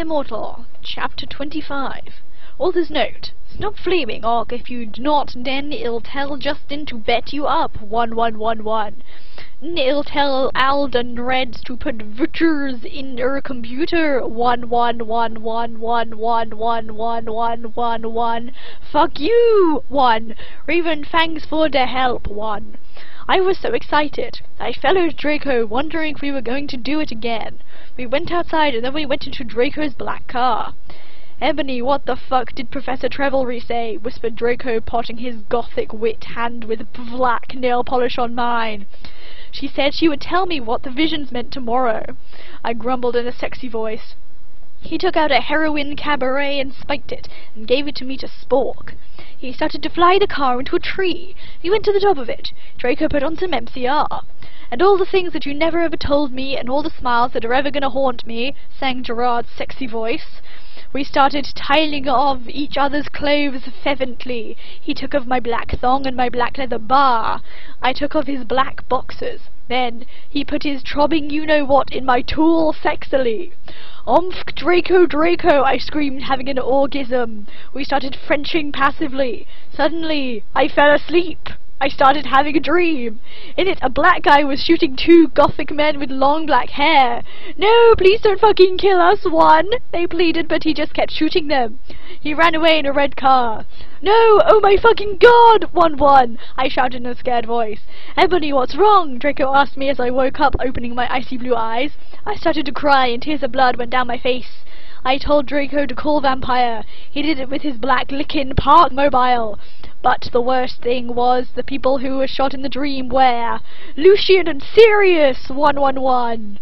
Immortal, Chapter 25. Author's note: stop flaming, Orc. If you do not, then it'll tell Justin to bet you up 1111. It'll tell Alden Reds to put vouchers in her computer 1111111111. Fuck you 1. Raven, thanks for the help 1. I was so excited. I followed Draco, wondering if we were going to do it again. We went outside and then we went into Draco's black car. Ebony, what the fuck did Professor Trevelry say? Whispered Draco, potting his gothic wit hand with black nail polish on mine. She said she would tell me what the visions meant tomorrow. I grumbled in a sexy voice. He took out a heroin cabaret and spiked it, and gave it to me to spork. He started to fly the car into a tree. He went to the top of it. Draco put on some MCR. And all the things that you never ever told me, and all the smiles that are ever gonna haunt me, sang Gerard's sexy voice. We started tiling off each other's clothes fervently. He took off my black thong and my black leather bar. I took off his black boxers. Then he put his trobbing you-know-what in my tool sexily. Omph, Draco, Draco, I screamed, having an orgasm. We started Frenching passively. Suddenly, I fell asleep. I started having a dream. In it, a black guy was shooting 2 gothic men with long black hair. No, please don't fucking kill us, 1. They pleaded, but he just kept shooting them. He ran away in a red car. No, oh my fucking god, 1-1, I shouted in a scared voice. Ebony, what's wrong? Draco asked me as I woke up, opening my icy blue eyes. I started to cry and tears of blood went down my face. I told Draco to call Vampire. He did it with his black Lickin' Park mobile. But the worst thing was the people who were shot in the dream were Lucian and Serious 111.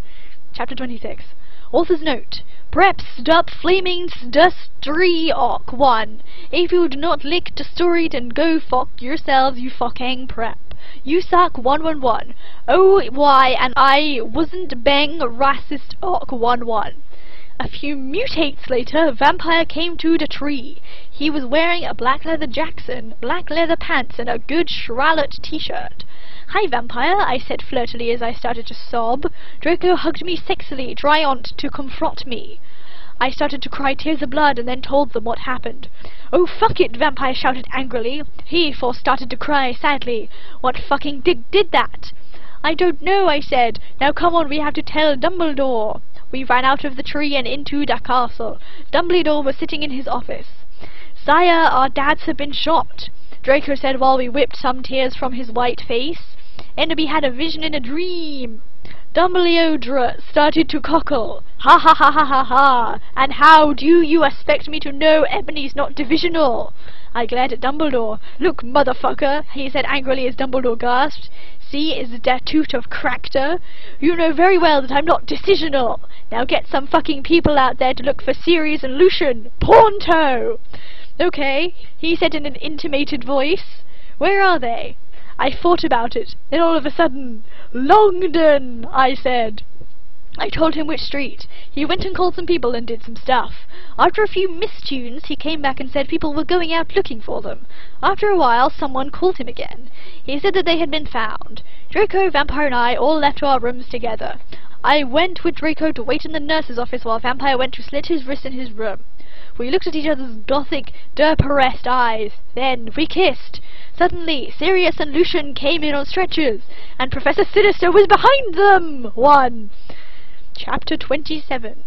Chapter 26. Author's note: Prep stop flaming dustry Orc 1. If you do not lick the story, then go fuck yourselves, you fucking prep. You suck 111. Oh, why, and I wasn't bang racist Orc 11. A few mutates later, Vampire came to the tree. He was wearing a black leather Jackson, black leather pants, and a good Charlotte t-shirt. Hi, Vampire, I said flirtily as I started to sob. Draco hugged me sexily, trying to confront me. I started to cry tears of blood and then told them what happened. Oh, fuck it, Vampire shouted angrily. He started to cry sadly. What fucking dick did that? I don't know, I said. Now come on, we have to tell Dumbledore. We ran out of the tree and into the castle. Dumbledore was sitting in his office. Sire, our dads have been shot, Draco said while we whipped some tears from his white face. Enoby had a vision in a dream. Dumbledore started to cockle. Ha ha ha ha ha ha. And how do you expect me to know Ebony's not divisional? I glared at Dumbledore. Look, motherfucker, he said angrily as Dumbledore gasped. See, is the toot of character? You know very well that I'm not decisional. Now get some fucking people out there to look for Serious and Lucian. Pornto! Okay, he said in an intimated voice. Where are they? I thought about it. Then all of a sudden, Longdon, I said. I told him which street. He went and called some people and did some stuff. After a few mistunes, he came back and said people were going out looking for them. After a while, someone called him again. He said that they had been found. Draco, Vampire, and I all left our rooms together. I went with Draco to wait in the nurse's office while Vampire went to slit his wrist in his room. We looked at each other's gothic, depressed eyes. Then we kissed. Suddenly, Serious and Lucian came in on stretchers, and Professor Sinister was behind them! 1. Chapter 27.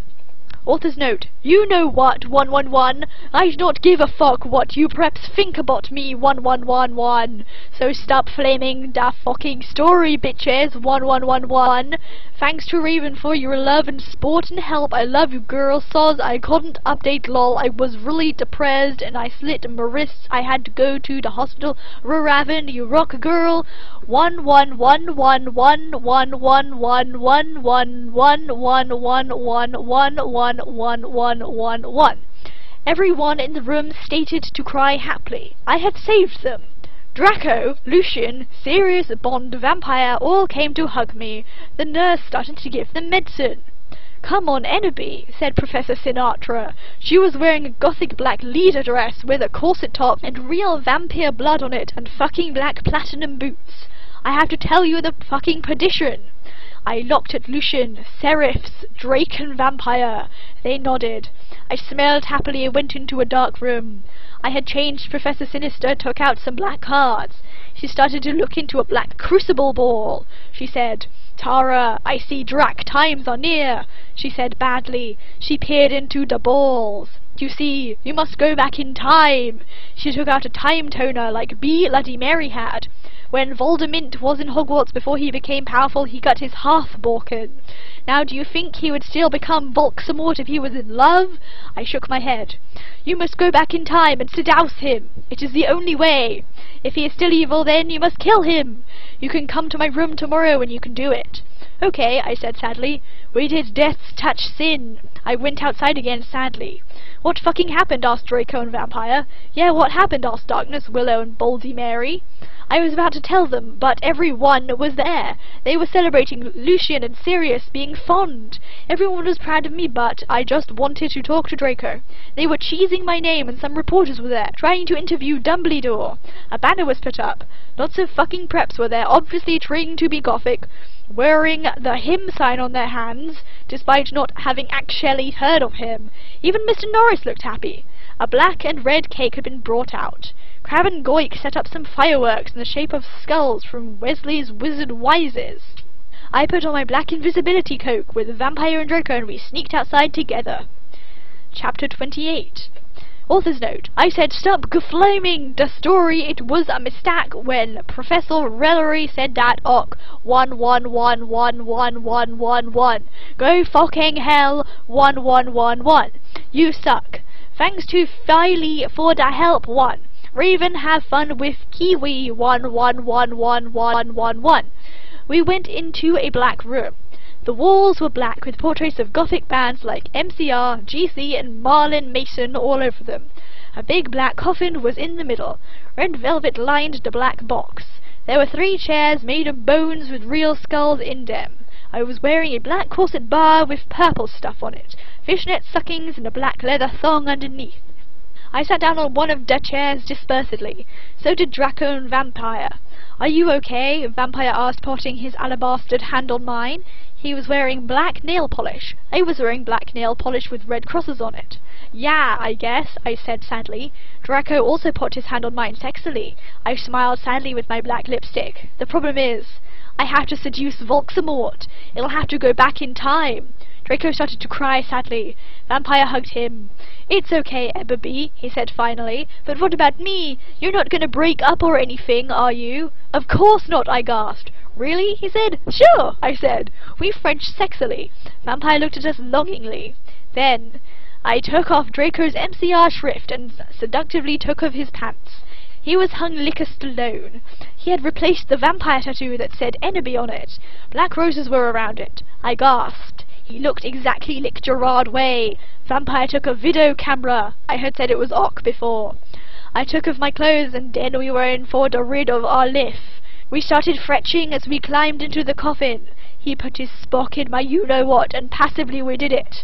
Author's note: You know what, 111. I do not give a fuck what you preps think about me, 1111. So stop flaming da fucking story, bitches, 1111. Thanks to Raven for your love and support and help. I love you, girl. Soz, I couldn't update lol. I was really depressed and I slit my wrists. I had to go to the hospital. Raven, you rock, girl. 1111111111111111. Everyone in the room stated to cry happily. I had saved them. Draco, Lucian, Serious, Bond, Vampire all came to hug me. The nurse started to give them medicine. Come on, Enoby, said Professor Sinister. She was wearing a gothic black leader dress with a corset top and real vampire blood on it and fucking black platinum boots. I have to tell you the fucking perdition. I looked at Lucian, Serious, Draco and Vampire. They nodded. I smiled happily and went into a dark room. I had changed. Professor Sinister took out some black cards. She started to look into a black crucible ball. She said, "Tara, I see Drac times are near," she said badly. She peered into the balls. "You see, you must go back in time." She took out a time toner like Bloody Mary had. When Voldemint was in Hogwarts before he became powerful, he got his hearth broken. Now do you think he would still become Voldemort if he was in love? I shook my head. "You must go back in time and seduce him. It is the only way. If he is still evil, then you must kill him. You can come to my room tomorrow and you can do it." "Okay," I said sadly. "We did death's touch sin." I went outside again sadly. "What fucking happened?" asked Draco and Vampire. "Yeah, what happened?" asked Darkness, Willow and Baldy Mary. I was about to tell them, but everyone was there. They were celebrating Lucian and Serious being fond. Everyone was proud of me, but I just wanted to talk to Draco. They were cheesing my name and some reporters were there, trying to interview Dumbledore. A banner was put up. Lots of fucking preps were there, obviously trained to be gothic, wearing the him sign on their hands, despite not having actually heard of him. Even Mr. Norris looked happy. A black and red cake had been brought out. Crab and Goik set up some fireworks in the shape of skulls from Wesley's Wizard Wises. I put on my black invisibility cloak with Vampire and Draco and we sneaked outside together. Chapter 28. Author's note. I said stop geflaming the story. It was a mistake when Professor Rellery said that 1111111. Go fucking hell 1111. You suck. Thanks to Filey for the help 1. Raven have fun with Kiwi 111111. We went into a black room. The walls were black with portraits of gothic bands like MCR, GC and Marlin Mason all over them. A big black coffin was in the middle. Red velvet lined the black box. There were 3 chairs made of bones with real skulls in them. I was wearing a black corset bar with purple stuff on it, fishnet stockings and a black leather thong underneath. I sat down on one of the chairs dispersedly. So did Draco and Vampire. "Are you okay?" Vampire asked, putting his alabaster hand on mine. He was wearing black nail polish. I was wearing black nail polish with red crosses on it. "Yeah, I guess," I said sadly. Draco also put his hand on mine sexily. I smiled sadly with my black lipstick. "The problem is, I have to seduce Voldemort. It'll have to go back in time." Draco started to cry sadly. Vampire hugged him. "It's okay, Enoby," he said finally. "But what about me? You're not going to break up or anything, are you?" "Of course not," I gasped. "Really?" he said. "Sure," I said. We Frenched sexily. Vampire looked at us longingly. Then I took off Draco's MCR shrift and seductively took off his pants. He was hung like a stone. He had replaced the vampire tattoo that said Enoby on it. Black roses were around it. I gasped. He looked exactly like Gerard Way. Vampire took a video camera. I had said it was before. I took off my clothes and then we were in for the rid of our life. We started fretching as we climbed into the coffin. He put his spock in my you-know-what and passively we did it.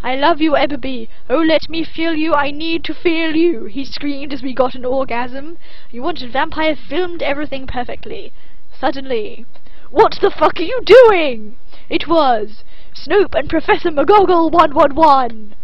"I love you, Enoby. Oh, let me feel you. I need to feel you," he screamed as we got an orgasm. You wanted Vampire filmed everything perfectly. Suddenly, "What the fuck are you doing?" It was Snoop and Professor McGoggle 111.